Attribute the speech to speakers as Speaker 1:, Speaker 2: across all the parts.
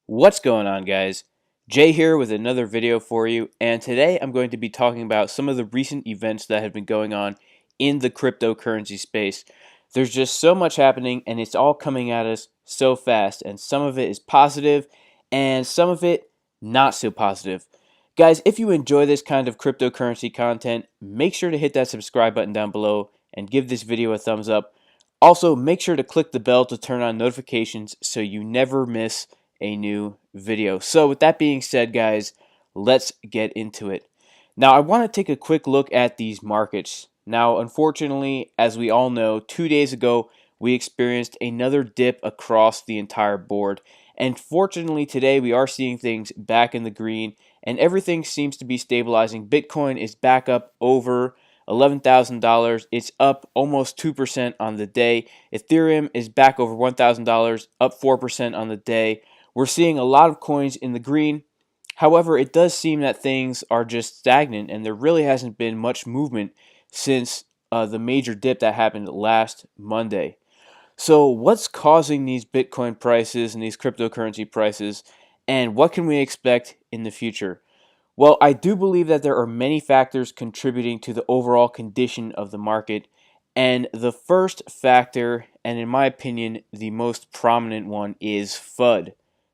Speaker 1: What's going on, guys? Jay here with another video for you, and today I'm going to be talking about some of the recent events that have been going on in the cryptocurrency space. There's just so much happening, and it's all coming at us so fast, and some of it is positive, and some of it not so positive. Guys, if you enjoy this kind of cryptocurrency content, make sure to hit that subscribe button down below and give this video a thumbs up. Also, make sure to click the bell to turn on notifications so you never miss a new video. So with that being said, guys, let's get into it. Now, I want to take a quick look at these markets. Now, unfortunately, as we all know, 2 days ago, we experienced another dip across the entire board. And fortunately, today we are seeing things back in the green and everything seems to be stabilizing. Bitcoin is back up over $11,000. It's up almost 2% on the day. Ethereum is back over $1,000, up 4% on the day. We're seeing a lot of coins in the green. However, it does seem that things are just stagnant and there really hasn't been much movement since the major dip that happened last Monday. So, what's causing these Bitcoin prices and these cryptocurrency prices, and what can we expect in the future? Well, I do believe that there are many factors contributing to the overall condition of the market. And the first factor, and in my opinion, the most prominent one, is FUD: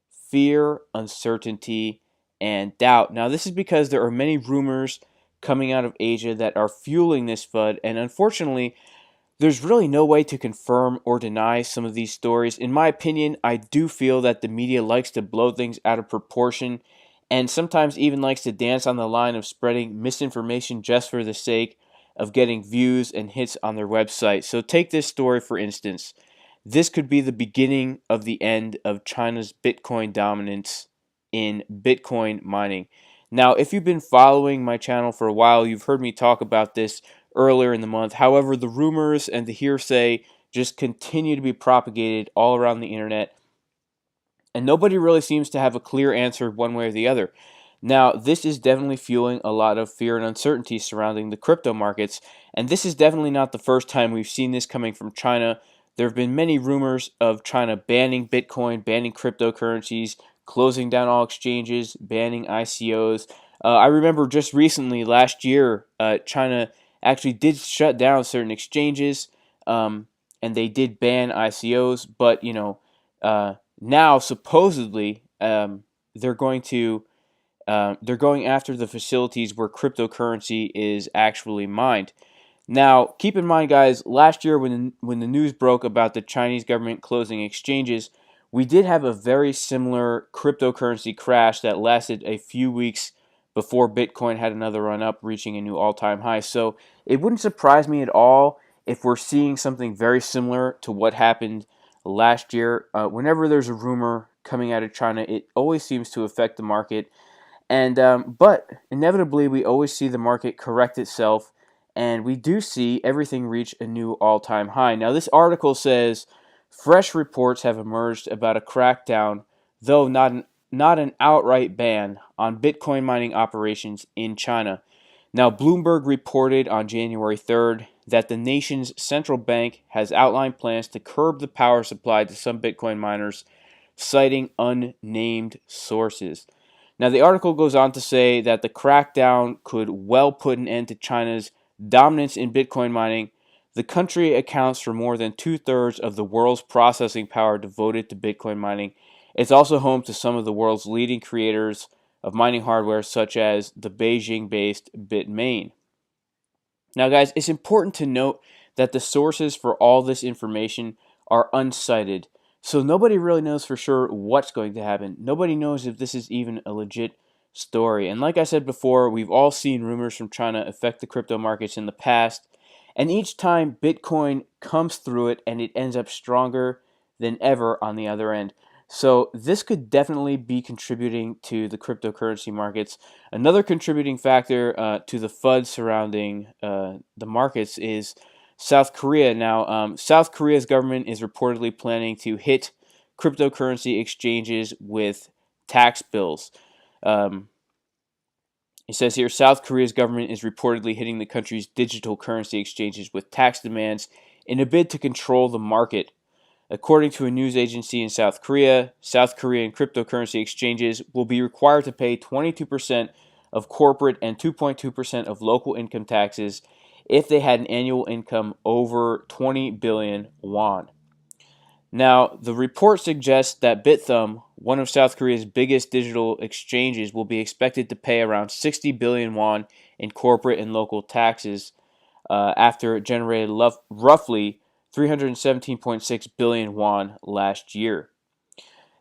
Speaker 1: fear, uncertainty, and doubt. Now, this is because there are many rumors coming out of Asia that are fueling this FUD, and unfortunately, there's really no way to confirm or deny some of these stories. In my opinion, I do feel that the media likes to blow things out of proportion and sometimes even likes to dance on the line of spreading misinformation just for the sake of getting views and hits on their website. So take this story for instance. This could be the beginning of the end of China's Bitcoin dominance in Bitcoin mining. Now, if you've been following my channel for a while, you've heard me talk about this earlier in the month. However, the rumors and the hearsay just continue to be propagated all around the internet, and nobody really seems to have a clear answer one way or the other. Now, this is definitely fueling a lot of fear and uncertainty surrounding the crypto markets, and this is definitely not the first time we've seen this coming from China. There have been many rumors of China banning Bitcoin, banning cryptocurrencies, closing down all exchanges, banning ICOs. I remember just recently, last year, China actually did shut down certain exchanges, and they did ban ICOs, but now supposedly they're going after the facilities where cryptocurrency is actually mined. Now, keep in mind, guys, last year when the news broke about the Chinese government closing exchanges, we did have a very similar cryptocurrency crash that lasted a few weeks before Bitcoin had another run up, reaching a new all-time high. So it wouldn't surprise me at all if we're seeing something very similar to what happened last year. Whenever there's a rumor coming out of China, it always seems to affect the market. And but inevitably, we always see the market correct itself, and we do see everything reach a new all-time high. Now, this article says fresh reports have emerged about a crackdown, though not an outright ban, on Bitcoin mining operations in China. Now, Bloomberg reported on January 3rd that the nation's central bank has outlined plans to curb the power supply to some Bitcoin miners, citing unnamed sources. Now, the article goes on to say that the crackdown could well put an end to China's dominance in Bitcoin mining. The country accounts for more than two-thirds of the world's processing power devoted to Bitcoin mining. It's also home to some of the world's leading creators of mining hardware, such as the Beijing-based Bitmain. Now, guys, it's important to note that the sources for all this information are unsighted. So nobody really knows for sure what's going to happen. Nobody knows if this is even a legit story. And like I said before, we've all seen rumors from China affect the crypto markets in the past. And each time Bitcoin comes through it and it ends up stronger than ever on the other end. So this could definitely be contributing to the cryptocurrency markets. Another contributing factor to the FUD surrounding the markets is South Korea. Now, South Korea's government is reportedly planning to hit cryptocurrency exchanges with tax bills. Um, it says here, South Korea's government is reportedly hitting the country's digital currency exchanges with tax demands in a bid to control the market. According to a news agency in South Korea, South Korean cryptocurrency exchanges will be required to pay 22% of corporate and 2.2% of local income taxes if they had an annual income over 20 billion won. Now, the report suggests that Bithumb, one of South Korea's biggest digital exchanges, will be expected to pay around 60 billion won in corporate and local taxes after it generated roughly 317.6 billion won last year.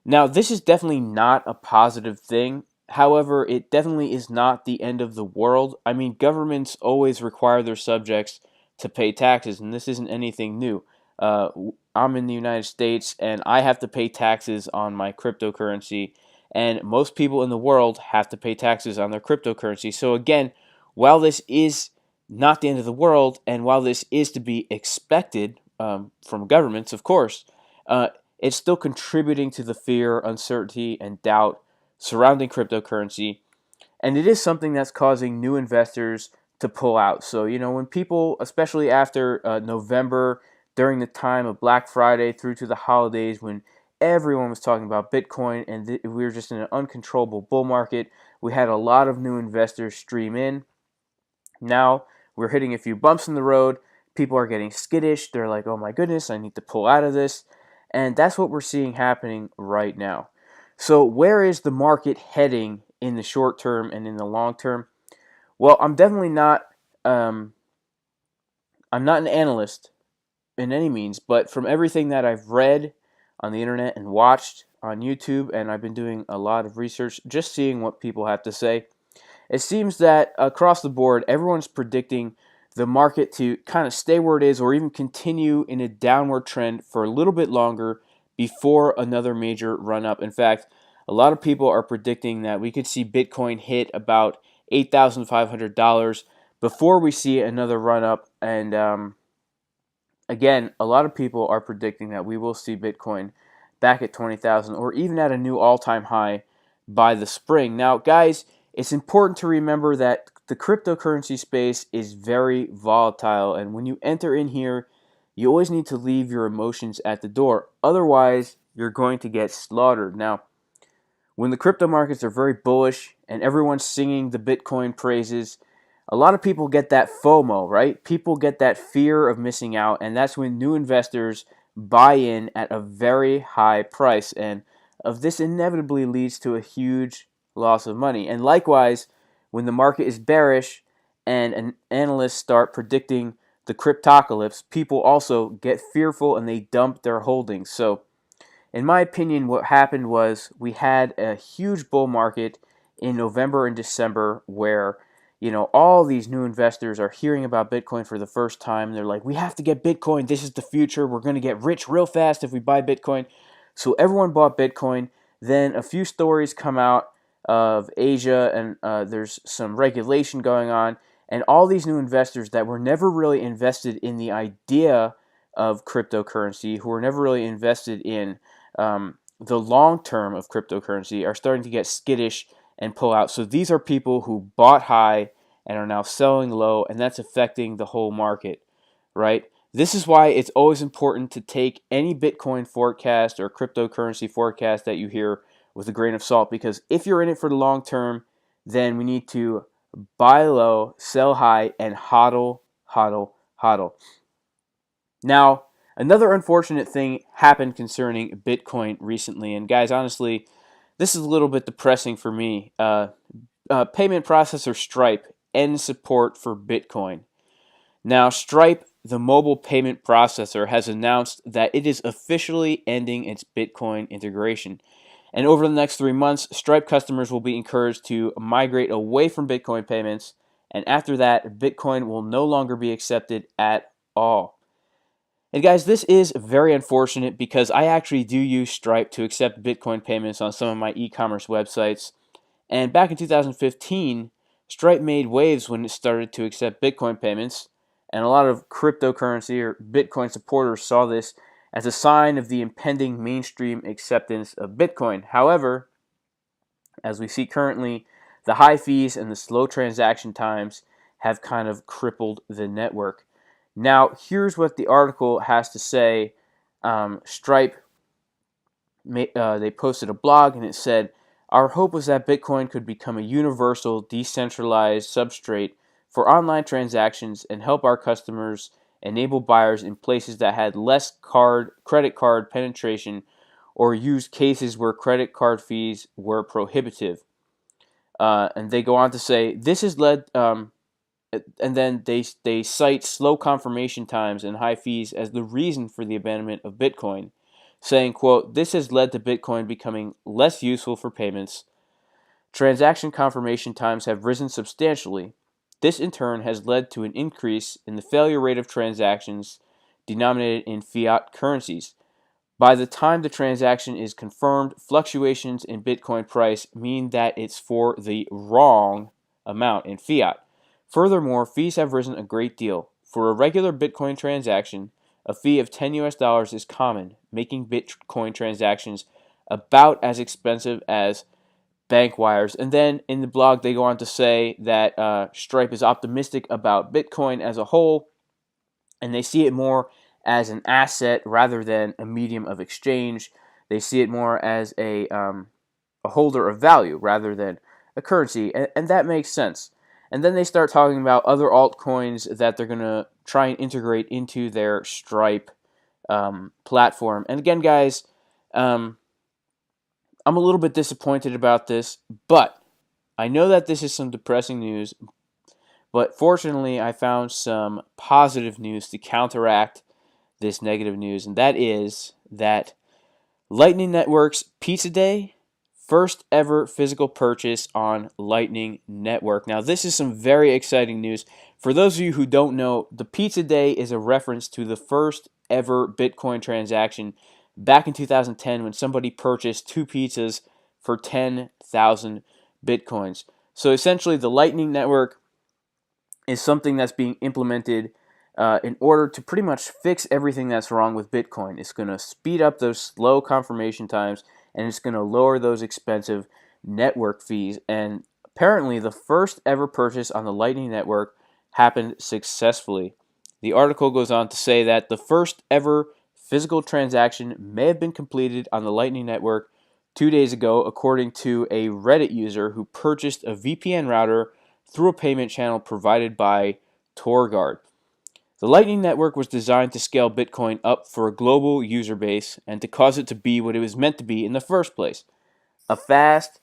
Speaker 1: Now, this is definitely not a positive thing. However, it definitely is not the end of the world. I mean, governments always require their subjects to pay taxes, and this isn't anything new. I'm in the United States, and I have to pay taxes on my cryptocurrency, and most people in the world have to pay taxes on their cryptocurrency. So, again, while this is not the end of the world, and while this is to be expected from governments, of course, it's still contributing to the fear, uncertainty, and doubt surrounding cryptocurrency. And it is something that's causing new investors to pull out. So, when people, especially after November, during the time of Black Friday through to the holidays, when everyone was talking about Bitcoin and we were just in an uncontrollable bull market, we had a lot of new investors stream in. Now we're hitting a few bumps in the road. People are getting skittish. They're like, oh my goodness, I need to pull out of this. And that's what we're seeing happening right now. So where is the market heading in the short term and in the long term? Well, I'm definitely not. I'm not an analyst in any means, but from everything that I've read on the internet and watched on YouTube, and I've been doing a lot of research, just seeing what people have to say, it seems that across the board, everyone's predicting the market to kind of stay where it is or even continue in a downward trend for a little bit longer before another major run up. In fact, a lot of people are predicting that we could see Bitcoin hit about $8,500 before we see another run up. And again, a lot of people are predicting that we will see Bitcoin back at 20,000 or even at a new all-time high by the spring. Now, guys, it's important to remember that the cryptocurrency space is very volatile, and when you enter in here, you always need to leave your emotions at the door. Otherwise, you're going to get slaughtered. Now, when the crypto markets are very bullish and everyone's singing the Bitcoin praises, a lot of people get that FOMO, right? People get that fear of missing out, and that's when new investors buy in at a very high price, and of this inevitably leads to a huge loss of money. And likewise, when the market is bearish and analysts start predicting the cryptocalypse, people also get fearful and they dump their holdings. So in my opinion, what happened was we had a huge bull market in November and December where, all these new investors are hearing about Bitcoin for the first time. They're like, we have to get Bitcoin. This is the future. We're going to get rich real fast if we buy Bitcoin. So everyone bought Bitcoin. Then a few stories come out of Asia, and there's some regulation going on. And all these new investors that were never really invested in the idea of cryptocurrency, who were never really invested in the long term of cryptocurrency, are starting to get skittish and pull out. So these are people who bought high and are now selling low, and that's affecting the whole market, right? This is why it's always important to take any Bitcoin forecast or cryptocurrency forecast that you hear with a grain of salt, because if you're in it for the long term, then we need to buy low, sell high, and hodl, hodl, hodl. Now, another unfortunate thing happened concerning Bitcoin recently, and guys, honestly, this is a little bit depressing for me. Payment processor Stripe ends support for Bitcoin. Now, Stripe, the mobile payment processor, has announced that it is officially ending its Bitcoin integration. And over the next 3 months, Stripe customers will be encouraged to migrate away from Bitcoin payments, and after that, Bitcoin will no longer be accepted at all. And guys, this is very unfortunate because I actually do use Stripe to accept Bitcoin payments on some of my e-commerce websites. And back in 2015, Stripe made waves when it started to accept Bitcoin payments. And a lot of cryptocurrency or Bitcoin supporters saw this as a sign of the impending mainstream acceptance of Bitcoin. However, as we see currently, the high fees and the slow transaction times have kind of crippled the network. Now, here's what the article has to say Stripe, they posted a blog and it said, "Our hope was that Bitcoin could become a universal, decentralized substrate for online transactions and help our customers enable buyers in places that had less credit card penetration or used cases where credit card fees were prohibitive." And they go on to say, "This has led," and then they cite slow confirmation times and high fees as the reason for the abandonment of Bitcoin, saying, quote, "This has led to Bitcoin becoming less useful for payments. Transaction confirmation times have risen substantially. This in turn has led to an increase in the failure rate of transactions denominated in fiat currencies. By the time the transaction is confirmed, fluctuations in Bitcoin price mean that it's for the wrong amount in fiat. Furthermore, fees have risen a great deal. For a regular Bitcoin transaction, a fee of $10 is common, making Bitcoin transactions about as expensive as bank wires." And then in the blog, they go on to say that Stripe is optimistic about Bitcoin as a whole, and they see it more as an asset rather than a medium of exchange. They see it more as a holder of value rather than a currency, and that makes sense. And then they start talking about other altcoins that they're going to try and integrate into their Stripe platform. And again, guys, um, I'm a little bit disappointed about this, but I know that this is some depressing news, but fortunately, I found some positive news to counteract this negative news, and that is that Lightning Network's Pizza Day, first ever physical purchase on Lightning Network. Now, this is some very exciting news. For those of you who don't know, the Pizza Day is a reference to the first ever Bitcoin transaction back in 2010 when somebody purchased two pizzas for 10,000 Bitcoins. So essentially, the Lightning Network is something that's being implemented in order to pretty much fix everything that's wrong with Bitcoin. It's going to speed up those slow confirmation times, and it's going to lower those expensive network fees. And apparently, the first ever purchase on the Lightning Network happened successfully. The article goes on to say that the first ever physical transaction may have been completed on the Lightning Network 2 days ago, according to a Reddit user who purchased a VPN router through a payment channel provided by TorGuard. The Lightning Network was designed to scale Bitcoin up for a global user base and to cause it to be what it was meant to be in the first place: a fast,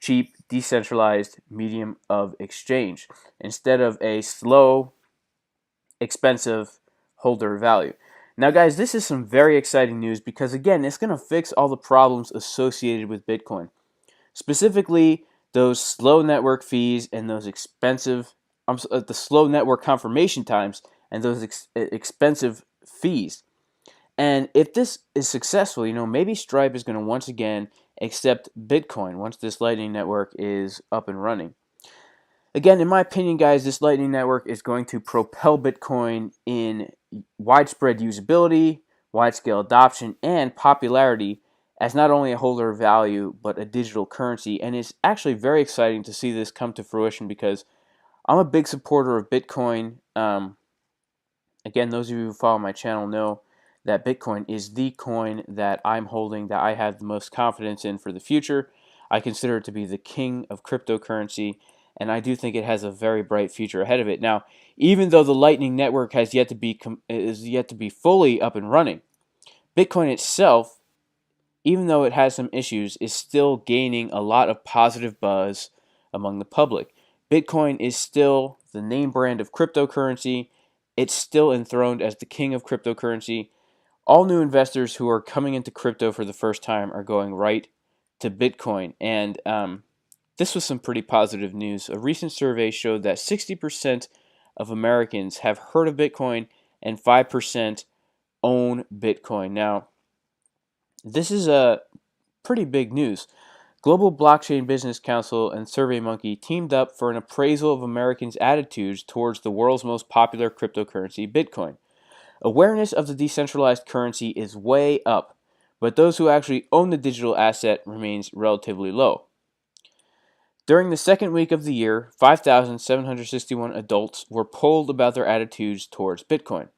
Speaker 1: cheap, decentralized medium of exchange instead of a slow, expensive holder value. Now, guys, this is some very exciting news because, again, it's going to fix all the problems associated with Bitcoin. Specifically, those slow network fees and those expensive, the slow network confirmation times and those expensive fees. And if this is successful, maybe Stripe is going to once again accept Bitcoin once this Lightning Network is up and running. Again, in my opinion, guys, this Lightning Network is going to propel Bitcoin in widespread usability, wide-scale adoption, and popularity as not only a holder of value, but a digital currency. And it's actually very exciting to see this come to fruition because I'm a big supporter of Bitcoin. Again, those of you who follow my channel know that Bitcoin is the coin that I'm holding, that I have the most confidence in for the future. I consider it to be the king of cryptocurrency, and I do think it has a very bright future ahead of it. Now, even though the Lightning Network has yet to be fully up and running, Bitcoin itself, even though it has some issues, is still gaining a lot of positive buzz among the public. Bitcoin is still the name brand of cryptocurrency. It's still enthroned as the king of cryptocurrency. All new investors who are coming into crypto for the first time are going right to Bitcoin. And this was some pretty positive news. A recent survey showed that 60% of Americans have heard of Bitcoin and 5% own Bitcoin. Now, this is a pretty big news. Global Blockchain Business Council and SurveyMonkey teamed up for an appraisal of Americans' attitudes towards the world's most popular cryptocurrency, Bitcoin. Awareness of the decentralized currency is way up, but those who actually own the digital asset remains relatively low. During the second week of the year, 5,761 adults were polled about their attitudes towards Bitcoin.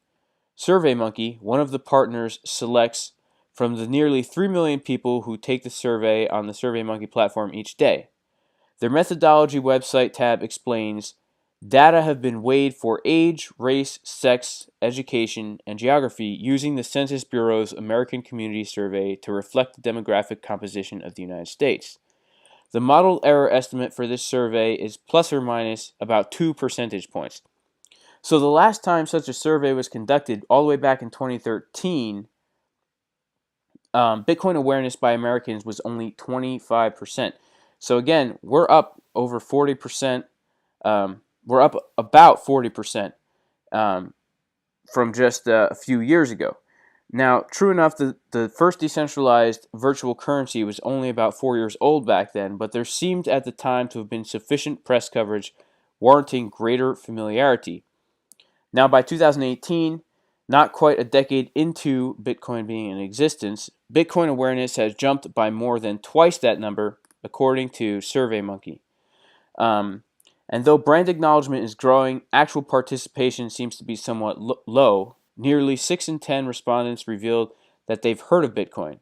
Speaker 1: SurveyMonkey, one of the partners, selects from the nearly 3 million people who take the survey on the SurveyMonkey platform each day. Their methodology website tab explains data have been weighed for age, race, sex, education, and geography using the Census Bureau's American Community Survey to reflect the demographic composition of the United States. The model error estimate for this survey is plus or minus about 2 percentage points. So the last time such a survey was conducted, all the way back in 2013, Bitcoin awareness by Americans was only 25%. So again, we're up over 40%. We're up about 40% from just a few years ago. Now, true enough, the first decentralized virtual currency was only about 4 years old back then, but there seemed at the time to have been sufficient press coverage warranting greater familiarity. Now, by 2018, not quite a decade into Bitcoin being in existence, Bitcoin awareness has jumped by more than twice that number, according to SurveyMonkey. And though brand acknowledgement is growing, actual participation seems to be somewhat low. Nearly 6 in 10 respondents revealed that they've heard of Bitcoin,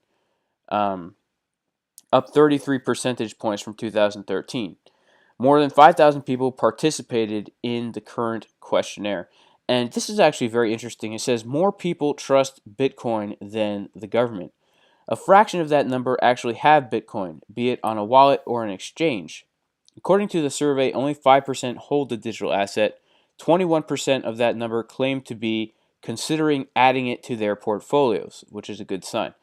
Speaker 1: up 33 percentage points from 2013. More than 5,000 people participated in the current questionnaire. And this is actually very interesting. It says more people trust Bitcoin than the government. A fraction of that number actually have Bitcoin, be it on a wallet or an exchange. According to the survey, only 5% hold the digital asset. 21% of that number claim to be considering adding it to their portfolios, which is a good sign.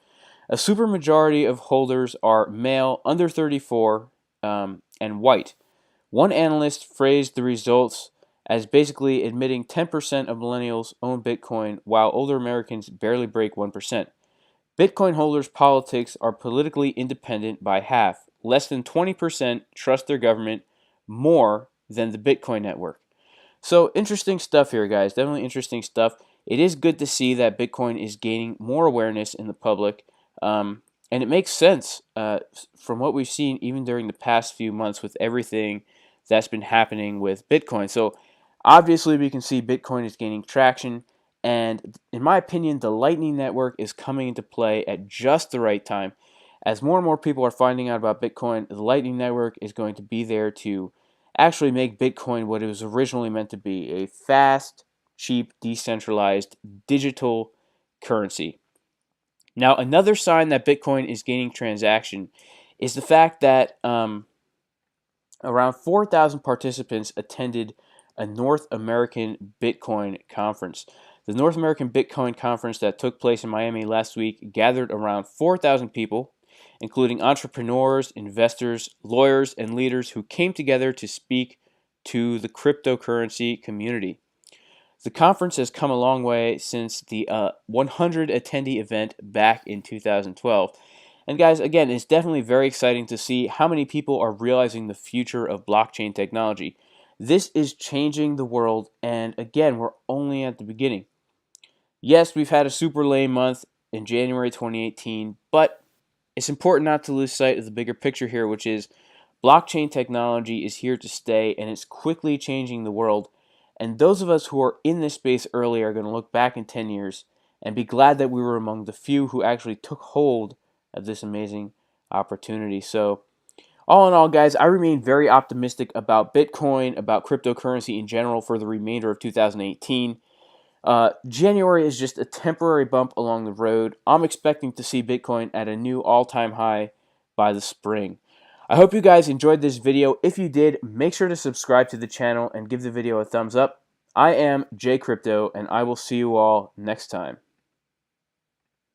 Speaker 1: A supermajority of holders are male, under 34, and white. One analyst phrased the results as basically admitting 10% of millennials own Bitcoin, while older Americans barely break 1%. Bitcoin holders' politics are politically independent by half. Less than 20% trust their government more than the Bitcoin network. So interesting stuff here, guys. Definitely interesting stuff. It is good to see that Bitcoin is gaining more awareness in the public. And it makes sense from what we've seen even during the past few months with everything that's been happening with Bitcoin. So obviously we can see Bitcoin is gaining traction. And in my opinion, the Lightning Network is coming into play at just the right time. As more and more people are finding out about Bitcoin, the Lightning Network is going to be there to actually make Bitcoin what it was originally meant to be, a fast, cheap, decentralized digital currency. Now, another sign that Bitcoin is gaining transaction is the fact that around 4,000 participants attended a North American Bitcoin conference. The North American Bitcoin conference that took place in Miami last week gathered around 4,000 people, including entrepreneurs, investors, lawyers, and leaders who came together to speak to the cryptocurrency community. The conference has come a long way since the 100 attendee event back in 2012. And guys, again, it's definitely very exciting to see how many people are realizing the future of blockchain technology. This is changing the world, and again, we're only at the beginning. Yes, we've had a super lame month in January 2018, but it's important not to lose sight of the bigger picture here, which is blockchain technology is here to stay, and it's quickly changing the world. And those of us who are in this space early are going to look back in 10 years and be glad that we were among the few who actually took hold of this amazing opportunity. So, all in all, guys, I remain very optimistic about Bitcoin, about cryptocurrency in general for the remainder of 2018. January is just a temporary bump along the road. I'm expecting to see Bitcoin at a new all-time high by the spring. I hope you guys enjoyed this video. If you did, make sure to subscribe to the channel and give the video a thumbs up. I am Jay Crypto, and I will see you all next time.